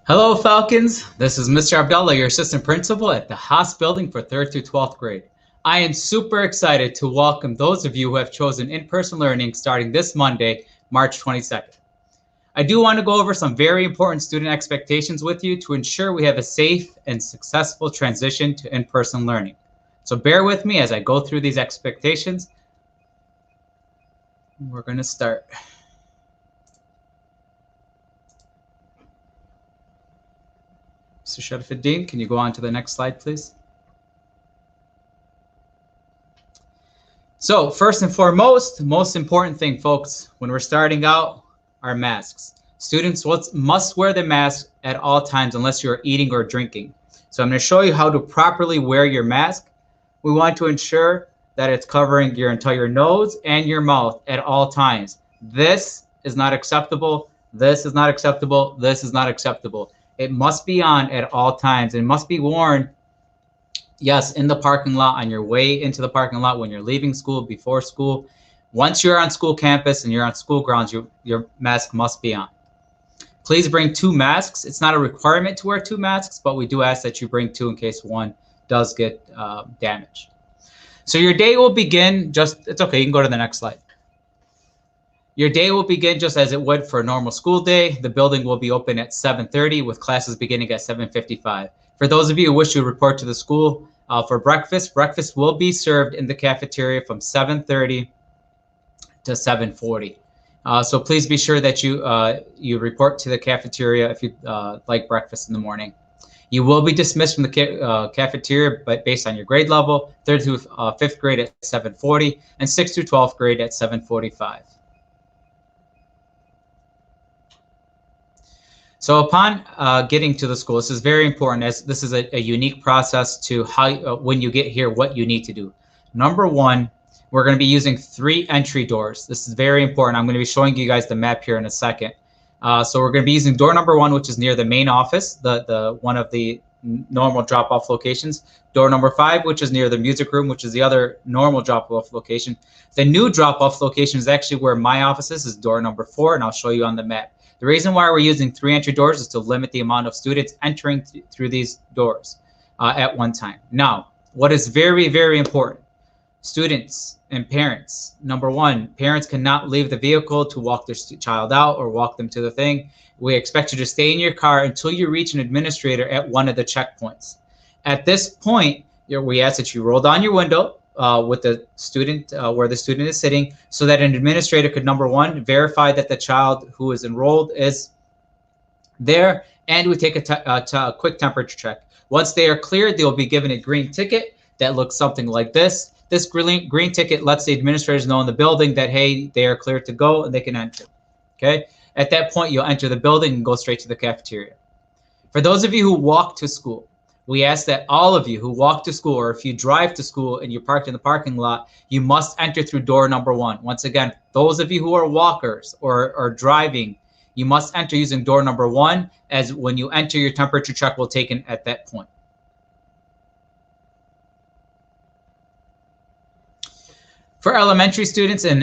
Hello, Falcons. This is Mr. Abdallah, your assistant principal at the Haas building for 3rd through 12th grade. I am super excited to welcome those of you who have chosen in-person learning starting this Monday, March 22nd. I do want to go over some very important student expectations with you to ensure we have a safe and successful transition to in-person learning. So bear with me as I go through these expectations. We're going to start. Mr. Sharifuddin, can you go on to the next slide, please? So first and foremost, most important thing, folks, when we're starting out, are masks. Students must wear the mask at all times unless you're eating or drinking. So I'm going to show you how to properly wear your mask. We want to ensure that it's covering your entire nose and your mouth at all times. This is not acceptable. This is not acceptable. This is not acceptable. It must be on at all times. It must be worn, yes, in the parking lot, on your way into the parking lot, when you're leaving school, before school. Once you're on school campus and you're on school grounds, your mask must be on. Please bring 2 masks. It's not a requirement to wear 2 masks, but we do ask that you bring 2 in case one does get damaged. So your day will begin it's okay, you can go to the next slide. Your day will begin just as it would for a normal school day. The building will be open at 7:30 with classes beginning at 7:55. For those of you who wish to report to the school for breakfast, breakfast will be served in the cafeteria from 7:30 to 7:40. So please be sure that you report to the cafeteria if you like breakfast in the morning. You will be dismissed from the cafeteria, but based on your grade level, 3rd through 5th grade at 7:40 and 6th through 12th grade at 7:45. So upon getting to the school, this is very important, as this is a unique process to how when you get here, what you need to do. Number 1, we're going to be using 3 entry doors. This is very important. I'm going to be showing you guys the map here in a second. So we're going to be using door number 1, which is near the main office, the one of the normal drop-off locations. Door number 5, which is near the music room, which is the other normal drop-off location. The new drop-off location is actually where my office is door number 4, and I'll show you on the map. The reason why we're using 3 entry doors is to limit the amount of students entering through these doors at one time. Now, what is very, very important, students and parents. Number 1, parents cannot leave the vehicle to walk their child out or walk them to the thing. We expect you to stay in your car until you reach an administrator at one of the checkpoints. At this point, we ask that you roll down your window with the student, where the student is sitting, so that an administrator could, number 1, verify that the child who is enrolled is there, and we take a quick temperature check. Once they are cleared, they'll be given a green ticket that looks something like this. This green ticket lets the administrators know in the building that, hey, they are cleared to go and they can enter. Okay. At that point, you'll enter the building and go straight to the cafeteria. For those of you who walk to school, we ask that all of you who walk to school, or if you drive to school and you're parked in the parking lot, you must enter through door number 1. Once again, those of you who are walkers or driving, you must enter using door number 1, as when you enter, your temperature check will take in at that point. For elementary students and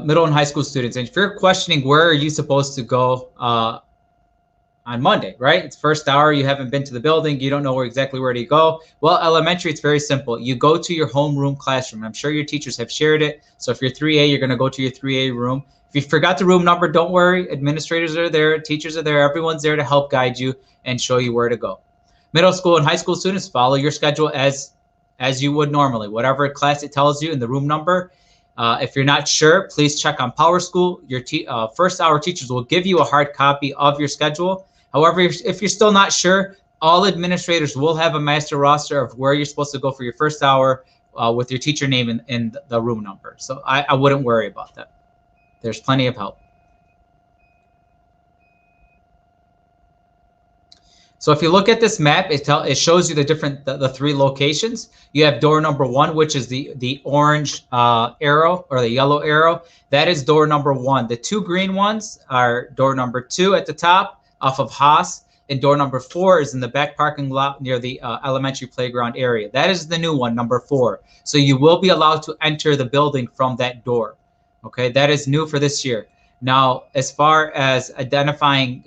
middle and high school students, and if you're questioning where are you supposed to go on Monday, right? It's first hour, you haven't been to the building, you don't know exactly where to go. Well, elementary, it's very simple. You go to your homeroom classroom. I'm sure your teachers have shared it. So if you're 3A, you're going to go to your 3A room. If you forgot the room number, don't worry. Administrators are there, teachers are there, everyone's there to help guide you and show you where to go. Middle school and high school students, follow your schedule as you would normally. Whatever class it tells you in the room number. If you're not sure, please check on Power School. Your first hour teachers will give you a hard copy of your schedule. However, if you're still not sure, all administrators will have a master roster of where you're supposed to go for your first hour with your teacher name and the room number. So I wouldn't worry about that. There's plenty of help. So if you look at this map, it shows you the three locations. You have door number 1, which is the orange arrow or the yellow arrow. That is door number 1. The 2 green ones are door number 2 at the top off of Haas, and door number 4 is in the back parking lot near the elementary playground area. That is the new one, number 4. So you will be allowed to enter the building from that door. Okay, that is new for this year. Now, as far as identifying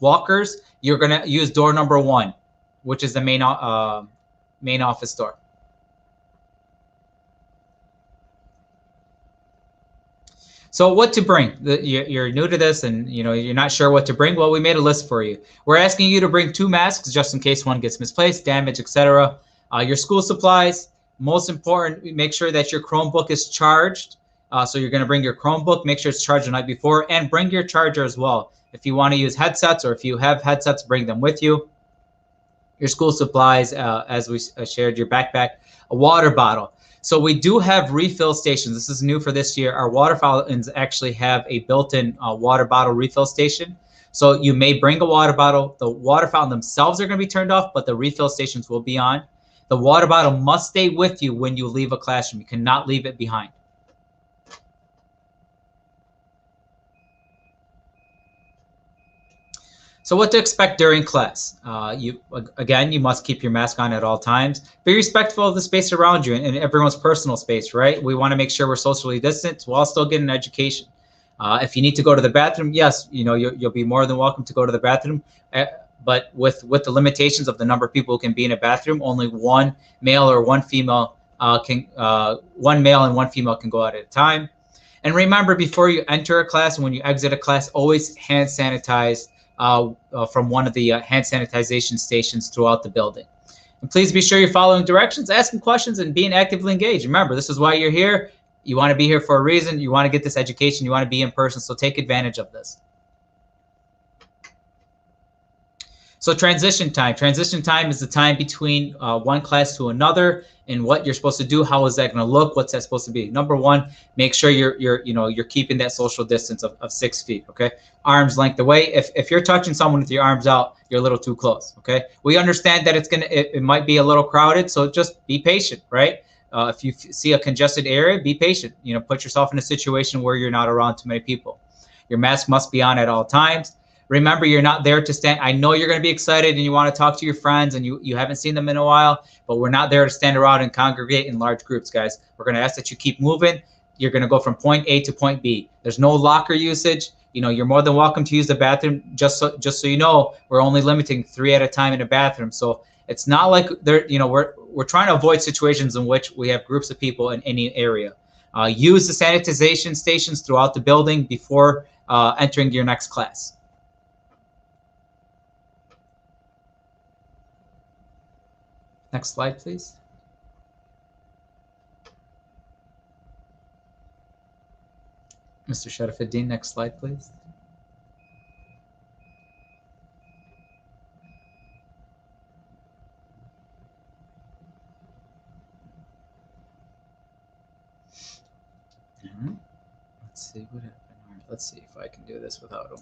walkers, you're going to use door number 1, which is the main office door. So what to bring? You're new to this and you're not sure what to bring. Well, we made a list for you. We're asking you to bring 2 masks just in case one gets misplaced, damaged, etc. Your school supplies. Most important, make sure that your Chromebook is charged. So you're going to bring your Chromebook, make sure it's charged the night before, and bring your charger as well. If you want to use headsets, or if you have headsets, bring them with you. Your school supplies, as we shared, your backpack, a water bottle. So we do have refill stations. This is new for this year. Our water fountains actually have a built-in water bottle refill station. So you may bring a water bottle. The water fountain themselves are going to be turned off, but the refill stations will be on. The water bottle must stay with you when you leave a classroom. You cannot leave it behind. So what to expect during class? Again, you must keep your mask on at all times. Be respectful of the space around you and everyone's personal space, right? We want to make sure we're socially distant while still getting an education. If you need to go to the bathroom, yes, you'll be more than welcome to go to the bathroom. But with the limitations of the number of people who can be in a bathroom, only one male or one female one male and one female can go out at a time. And remember, before you enter a class and when you exit a class, always hand sanitize from one of the hand sanitization stations throughout the building. And please be sure you're following directions, asking questions, and being actively engaged. Remember, this is why you're here. You want to be here for a reason. You want to get this education. You want to be in person. So take advantage of this. So transition time. Transition time is the time between one class to another and what you're supposed to do. How is that going to look? What's that supposed to be? Number 1, make sure you're keeping that social distance of 6 feet. Okay, arms length away. If you're touching someone with your arms out, you're a little too close. Okay, we understand that it might be a little crowded, so just be patient, right? If you see a congested area, be patient. Put yourself in a situation where you're not around too many people. Your mask must be on at all times. Remember, you're not there to stand. I know you're going to be excited and you want to talk to your friends and you haven't seen them in a while, but we're not there to stand around and congregate in large groups, guys. We're going to ask that you keep moving. You're going to go from point A to point B. There's no locker usage. You're more than welcome to use the bathroom. Just so you know, we're only limiting 3 at a time in a bathroom. So it's not like we're trying to avoid situations in which we have groups of people in any area. Use the sanitization stations throughout the building before entering your next class. Next slide, please. Mr. Sharafuddin, next slide, please. Let's see what happened. All right, let's see if I can do this without him.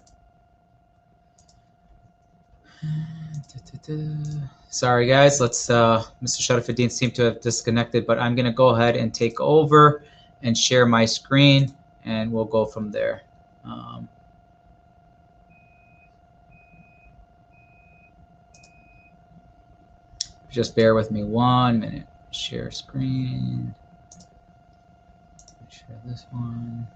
Sorry guys, Mr. Sharafuddin seemed to have disconnected, but I'm gonna go ahead and take over and share my screen and we'll go from there. Just bear with me 1 minute. Share screen. Share this one.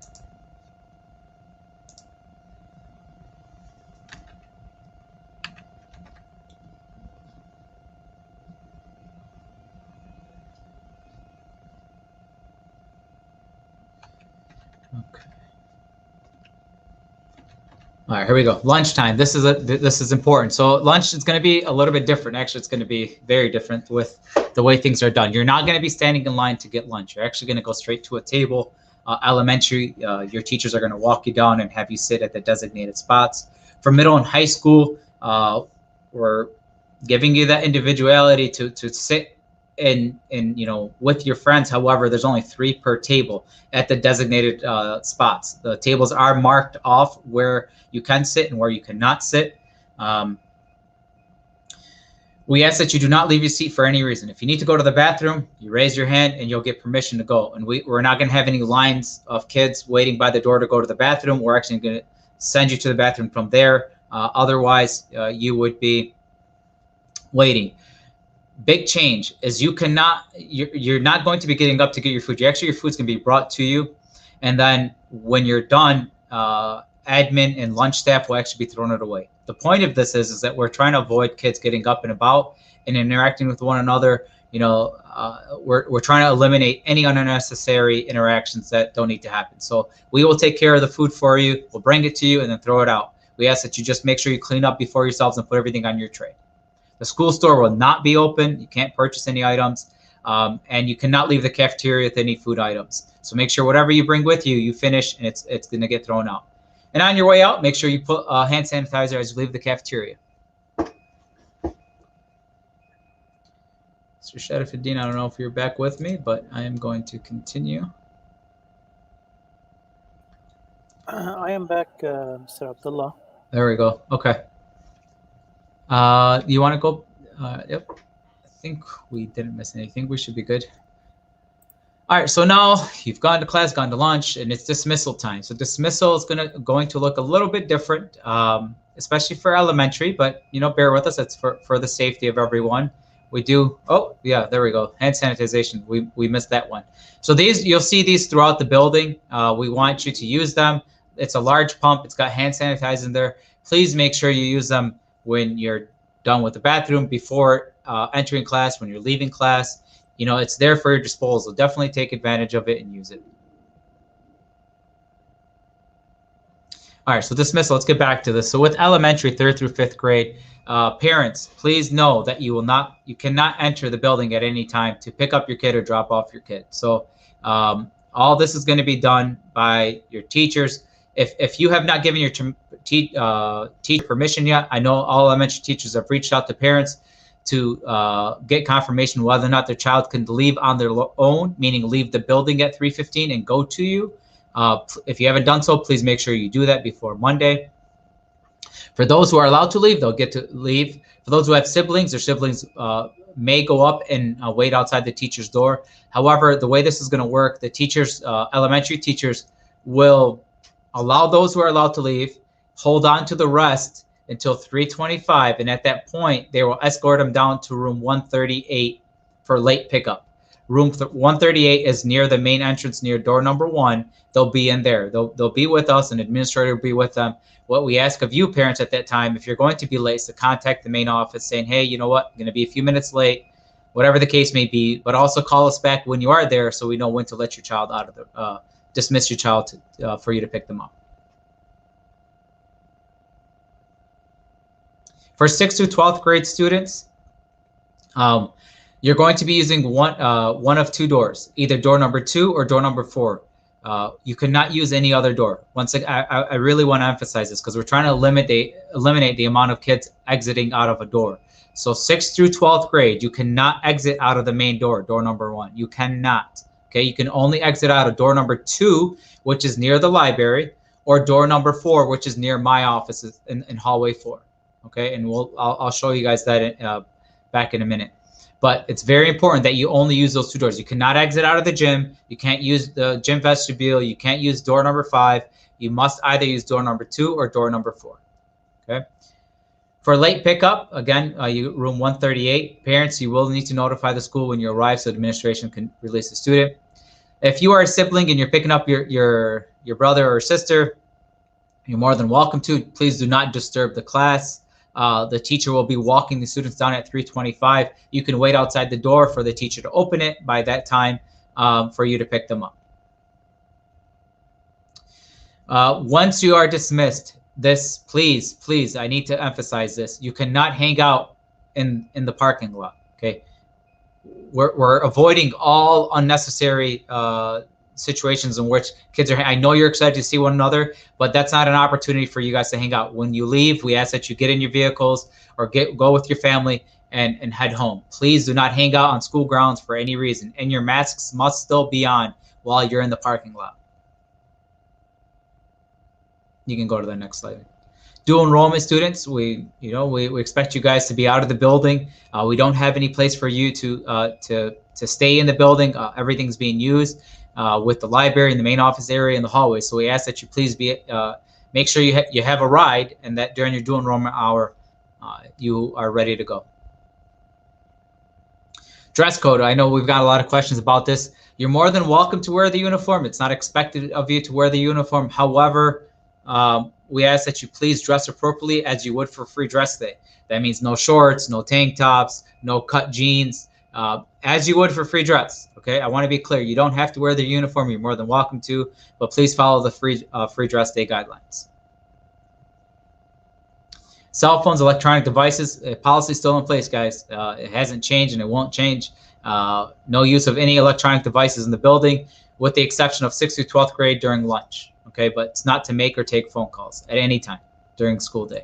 Okay. All right, here we go. Lunchtime. This is important. So lunch is going to be a little bit different. Actually, it's going to be very different with the way things are done. You're not going to be standing in line to get lunch. You're actually going to go straight to a table. Elementary, your teachers are going to walk you down and have you sit at the designated spots. For middle and high school, we're giving you that individuality to sit in with your friends. However, there's only 3 per table at the designated spots. The tables are marked off where you can sit and where you cannot sit. We ask that you do not leave your seat for any reason. If you need to go to the bathroom, you raise your hand and you'll get permission to go. And we're not going to have any lines of kids waiting by the door to go to the bathroom. We're actually going to send you to the bathroom from there. Otherwise, you would be waiting. Big change is you're not going to be getting up to get your food. Your food's going to be brought to you. And then when you're done, admin and lunch staff will actually be throwing it away. The point of this is that we're trying to avoid kids getting up and about and interacting with one another. We're trying to eliminate any unnecessary interactions that don't need to happen. So we will take care of the food for you. We'll bring it to you and then throw it out. We ask that you just make sure you clean up before yourselves and put everything on your tray. The school store will not be open. You can't purchase any items, and you cannot leave the cafeteria with any food items. So make sure whatever you bring with you, you finish, and it's going to get thrown out. And on your way out, make sure you put hand sanitizer as you leave the cafeteria. Mr. Sharifuddin, I don't know if you're back with me, but I am going to continue. I am back, Mr. Abdallah. There we go. Okay. You want to go? Yep. I think we didn't miss anything. We should be good. All right. So now you've gone to class, gone to lunch, and it's dismissal time. So dismissal is going to look a little bit different, especially for elementary. But bear with us. It's for the safety of everyone. We do. Oh, yeah. There we go. Hand sanitization. We missed that one. So you'll see these throughout the building. We want you to use them. It's a large pump. It's got hand sanitizer in there. Please make sure you use them when you're done with the bathroom, before entering class, when you're leaving class. It's there for your disposal. Definitely take advantage of it and use it. All right, so dismissal, let's get back to this. So with elementary, 3rd through 5th grade, parents, please know that you cannot enter the building at any time to pick up your kid or drop off your kid. So all this is going to be done by your teachers. If you have not given your teacher permission yet, I know all elementary teachers have reached out to parents to get confirmation whether or not their child can leave on their own, meaning leave the building at 3:15 and go to you. If you haven't done so, please make sure you do that before Monday. For those who are allowed to leave, they'll get to leave. For those who have siblings, their siblings may go up and wait outside the teacher's door. However, the way this is going to work, the teachers, elementary teachers, will allow those who are allowed to leave, hold on to the rest until 3:25, and at that point, they will escort them down to room 138 for late pickup. Room 138 is near the main entrance, near door number 1. They'll be in there. They'll be with us. An administrator will be with them. What we ask of you parents at that time, if you're going to be late, is to contact the main office saying, hey, you know what, I'm going to be a few minutes late, whatever the case may be, but also call us back when you are there so we know when to let your child out of the, dismiss your child for you to pick them up. For 6th through 12th grade students, you're going to be using one of 2 doors, either door number 2 or door number 4. You cannot use any other door. Once again, I really want to emphasize this because we're trying to eliminate the amount of kids exiting out of a door. So 6th through 12th grade, you cannot exit out of the main door, door number 1. You cannot. Okay, you can only exit out of door number 2, which is near the library, or door number 4, which is near my office in hallway 4. Okay, and I'll show you guys that back in a minute. But it's very important that you only use those 2 doors. You cannot exit out of the gym. You can't use the gym vestibule. You can't use door number 5. You must either use door number 2 or door number 4. Okay. For late pickup, again, room 138. Parents, you will need to notify the school when you arrive so administration can release the student. If you are a sibling and you're picking up your brother or sister, you're more than welcome to. Please do not disturb the class. The teacher will be walking the students down at 3:25. You can wait outside the door for the teacher to open it by that time for you to pick them up. Once you are dismissed, please, I need to emphasize this. You cannot hang out in the parking lot. Okay, we're avoiding all unnecessary situations in which kids are. I know you're excited to see one another, but that's not an opportunity for you guys to hang out. When you leave, we ask that you get in your vehicles or go with your family and head home. Please do not hang out on school grounds for any reason, and your masks must still be on while you're in the parking lot. You can go to the next slide. Dual enrollment students, we expect you guys to be out of the building. We don't have any place for you to stay in the building. Everything's being used with the library and the main office area and the hallway. So we ask that you please make sure you have a ride, and that during your dual enrollment hour, you are ready to go. Dress code. I know we've got a lot of questions about this. You're more than welcome to wear the uniform. It's not expected of you to wear the uniform. However, we ask that you please dress appropriately as you would for free dress day. That means no shorts, no tank tops, no cut jeans, as you would for free dress. Okay, I want to be clear. You don't have to wear the uniform. You're more than welcome to, but please follow the free dress day guidelines. Cell phones, electronic devices, policy still in place, guys. It hasn't changed and it won't change. No use of any electronic devices in the building, with the exception of 6th through 12th grade during lunch. Okay, but it's not to make or take phone calls at any time during school day.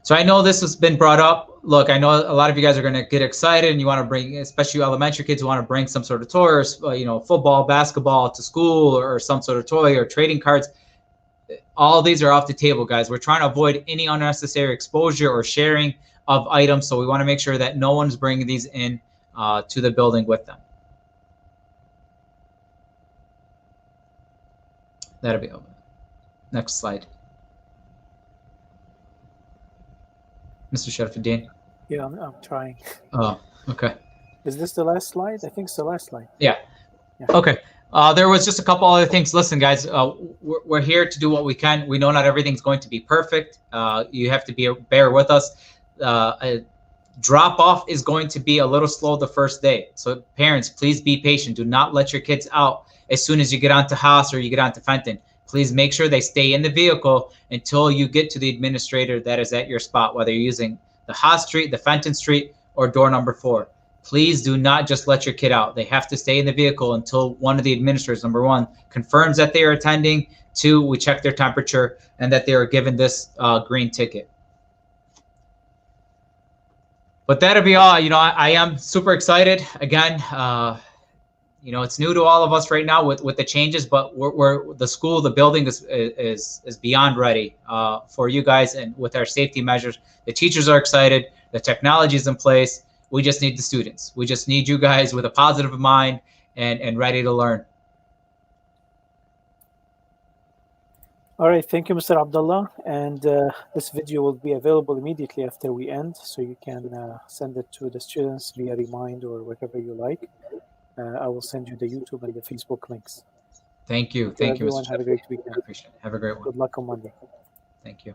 So I know this has been brought up. Look, I know a lot of you guys are going to get excited and you want to bring, especially elementary kids, want to bring some sort of toy, or football, basketball to school, or some sort of toy or trading cards. All these are off the table, guys. We're trying to avoid any unnecessary exposure or sharing of items, so we want to make sure that no one's bringing these in to the building with them. That'll be over. Next slide. Mr. Sharafuddin. Yeah, I'm trying. Oh, okay. Is this the last slide? I think it's the last slide. Yeah. Okay. There was just a couple other things. Listen, guys, we're here to do what we can. We know not everything's going to be perfect. You have to bear with us. Drop off is going to be a little slow the first day. So parents, please be patient. Do not let your kids out as soon as you get onto Haas or you get onto Fenton. Please make sure they stay in the vehicle until you get to the administrator that is at your spot, whether you're using the Haas Street, the Fenton Street, or door number 4. Please do not just let your kid out. They have to stay in the vehicle until one of the administrators, number 1, confirms that they are attending. 2, we check their temperature and that they are given this green ticket. But that'll be all. I am super excited. Again, it's new to all of us right now with the changes, but the building is beyond ready for you guys, and with our safety measures. The teachers are excited. The technology is in place. We just need the students. We just need you guys with a positive mind and ready to learn. All right, thank you, Mr. Abdallah. And this video will be available immediately after we end, so you can send it to the students via Remind or whatever you like. I will send you the YouTube and the Facebook links. Thank you. Thank you, everyone. Mr. Have a great weekend. I appreciate it. Have a great one. Good luck on Monday. Thank you.